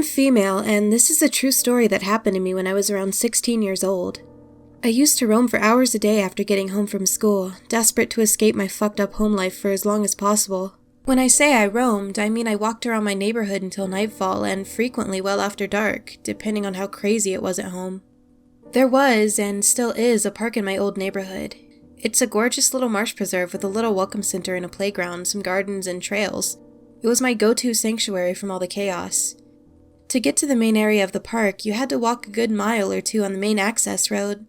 I'm female, and this is a true story that happened to me when I was around 16 years old. I used to roam for hours a day after getting home from school, desperate to escape my fucked up home life for as long as possible. When I say I roamed, I mean I walked around my neighborhood until nightfall and frequently well after dark, depending on how crazy it was at home. There was, and still is, a park in my old neighborhood. It's a gorgeous little marsh preserve with a little welcome center and a playground, some gardens, and trails. It was my go-to sanctuary from all the chaos. To get to the main area of the park, you had to walk a good mile or two on the main access road.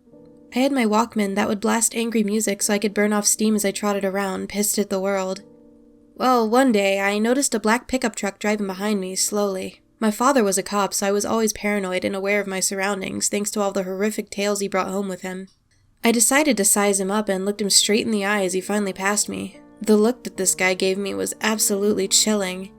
I had my Walkman that would blast angry music so I could burn off steam as I trotted around, pissed at the world. Well, one day, I noticed a black pickup truck driving behind me, slowly. My father was a cop, so I was always paranoid and aware of my surroundings, thanks to all the horrific tales he brought home with him. I decided to size him up and looked him straight in the eye as he finally passed me. The look that this guy gave me was absolutely chilling.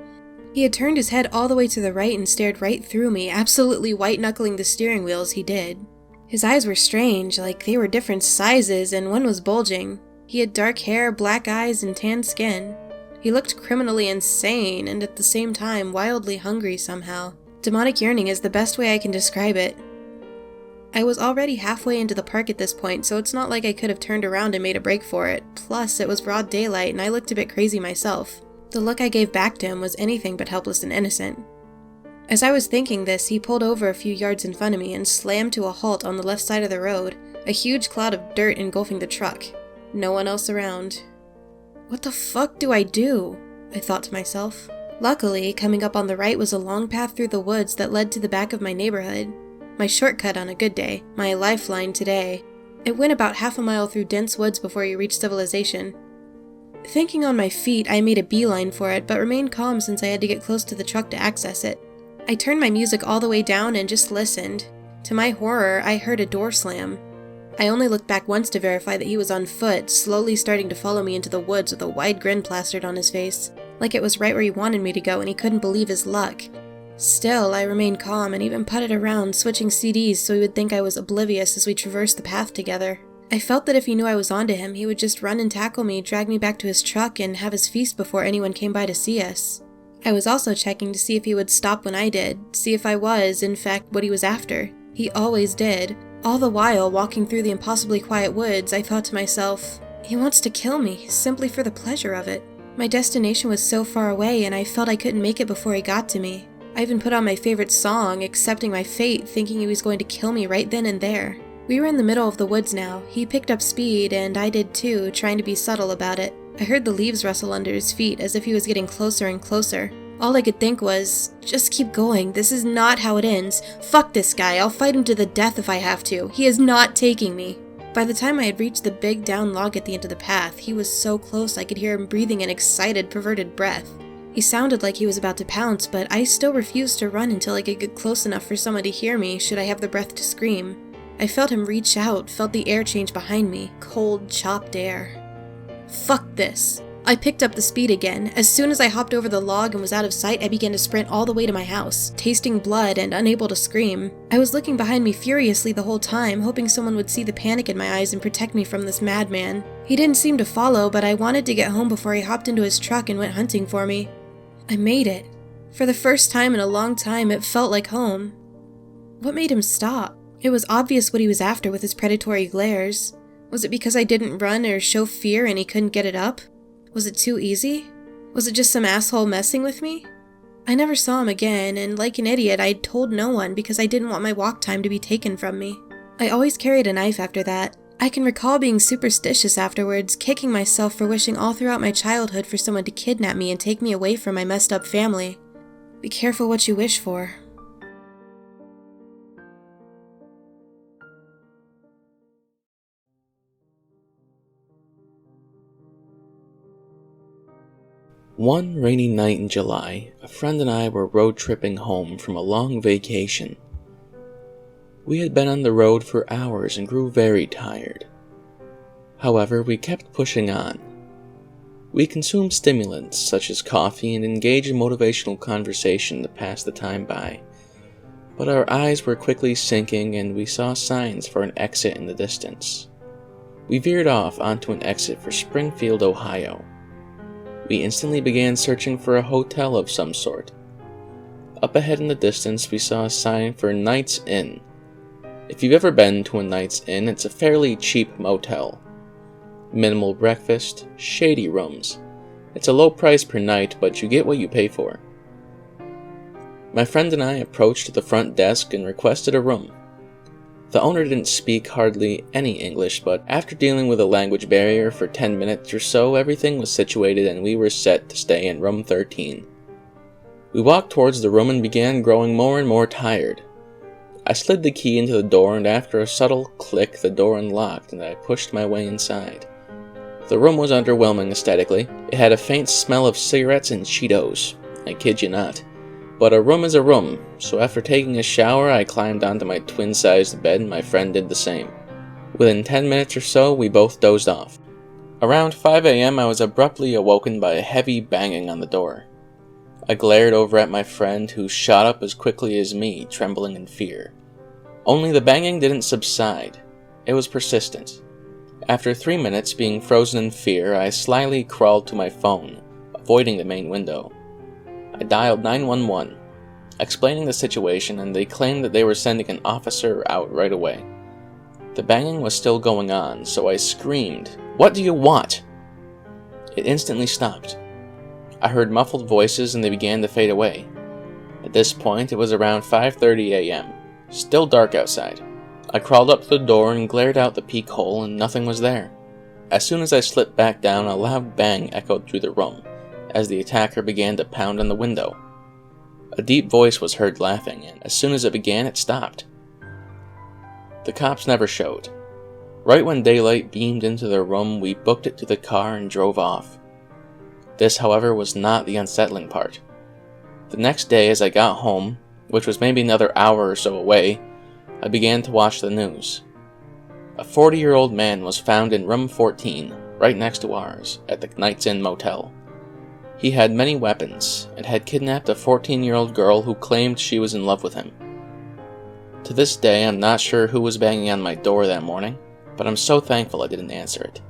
He had turned his head all the way to the right and stared right through me, absolutely white-knuckling the steering wheel as he did. His eyes were strange, like they were different sizes, and one was bulging. He had dark hair, black eyes, and tan skin. He looked criminally insane, and at the same time wildly hungry somehow. Demonic yearning is the best way I can describe it. I was already halfway into the park at this point, so it's not like I could have turned around and made a break for it. Plus, it was broad daylight, and I looked a bit crazy myself. The look I gave back to him was anything but helpless and innocent. As I was thinking this, he pulled over a few yards in front of me and slammed to a halt on the left side of the road, a huge cloud of dirt engulfing the truck. No one else around. What the fuck do I do? I thought to myself. Luckily, coming up on the right was a long path through the woods that led to the back of my neighborhood. My shortcut on a good day, my lifeline today. It went about half a mile through dense woods before you reached civilization. Thinking on my feet, I made a beeline for it, but remained calm since I had to get close to the truck to access it. I turned my music all the way down and just listened. To my horror, I heard a door slam. I only looked back once to verify that he was on foot, slowly starting to follow me into the woods with a wide grin plastered on his face, like it was right where he wanted me to go and he couldn't believe his luck. Still, I remained calm and even putted around, switching CDs so he would think I was oblivious as we traversed the path together. I felt that if he knew I was onto him, he would just run and tackle me, drag me back to his truck, and have his feast before anyone came by to see us. I was also checking to see if he would stop when I did, see if I was, in fact, what he was after. He always did. All the while, walking through the impossibly quiet woods, I thought to myself, he wants to kill me, simply for the pleasure of it. My destination was so far away, and I felt I couldn't make it before he got to me. I even put on my favorite song, accepting my fate, thinking he was going to kill me right then and there. We were in the middle of the woods now. He picked up speed, and I did too, trying to be subtle about it. I heard the leaves rustle under his feet, as if he was getting closer and closer. All I could think was, just keep going, this is not how it ends. Fuck this guy, I'll fight him to the death if I have to. He is not taking me. By the time I had reached the big down log at the end of the path, he was so close I could hear him breathing an excited, perverted breath. He sounded like he was about to pounce, but I still refused to run until I could get close enough for someone to hear me should I have the breath to scream. I felt him reach out, felt the air change behind me, cold, chopped air. Fuck this. I picked up the speed again. As soon as I hopped over the log and was out of sight, I began to sprint all the way to my house, tasting blood and unable to scream. I was looking behind me furiously the whole time, hoping someone would see the panic in my eyes and protect me from this madman. He didn't seem to follow, but I wanted to get home before he hopped into his truck and went hunting for me. I made it. For the first time in a long time, it felt like home. What made him stop? It was obvious what he was after with his predatory glares. Was it because I didn't run or show fear and he couldn't get it up? Was it too easy? Was it just some asshole messing with me? I never saw him again, and like an idiot, I told no one because I didn't want my walk time to be taken from me. I always carried a knife after that. I can recall being superstitious afterwards, kicking myself for wishing all throughout my childhood for someone to kidnap me and take me away from my messed up family. Be careful what you wish for. One rainy night in July, a friend and I were road tripping home from a long vacation. We had been on the road for hours and grew very tired. However, we kept pushing on. We consumed stimulants such as coffee and engaged in motivational conversation to pass the time by, but our eyes were quickly sinking and we saw signs for an exit in the distance. We veered off onto an exit for Springfield, Ohio. We instantly began searching for a hotel of some sort. Up ahead in the distance, we saw a sign for Night's Inn. If you've ever been to a Night's Inn, it's a fairly cheap motel. Minimal breakfast, shady rooms. It's a low price per night, but you get what you pay for. My friend and I approached the front desk and requested a room. The owner didn't speak hardly any English, but after dealing with a language barrier for 10 minutes or so, everything was situated and we were set to stay in room 13. We walked towards the room and began growing more and more tired. I slid the key into the door, and after a subtle click, the door unlocked and I pushed my way inside. The room was underwhelming aesthetically. It had a faint smell of cigarettes and Cheetos. I kid you not. But a room is a room, so after taking a shower, I climbed onto my twin-sized bed and my friend did the same. Within 10 minutes or so, we both dozed off. Around 5 a.m., I was abruptly awoken by a heavy banging on the door. I glared over at my friend, who shot up as quickly as me, trembling in fear. Only the banging didn't subside. It was persistent. After 3 minutes, being frozen in fear, I slyly crawled to my phone, avoiding the main window. I dialed 911, explaining the situation, and they claimed that they were sending an officer out right away. The banging was still going on, so I screamed, "What do you want?" It instantly stopped. I heard muffled voices and they began to fade away. At this point, it was around 5:30 a.m., still dark outside. I crawled up to the door and glared out the peek hole, and nothing was there. As soon as I slipped back down, a loud bang echoed through the room, as the attacker began to pound on the window. A deep voice was heard laughing, and as soon as it began, it stopped. The cops never showed. Right when daylight beamed into the room, we booked it to the car and drove off. This, however, was not the unsettling part. The next day, as I got home, which was maybe another hour or so away, I began to watch the news. A 40-year-old man was found in room 14, right next to ours, at the Night's Inn motel. He had many weapons, and had kidnapped a 14-year-old girl who claimed she was in love with him. To this day, I'm not sure who was banging on my door that morning, but I'm so thankful I didn't answer it.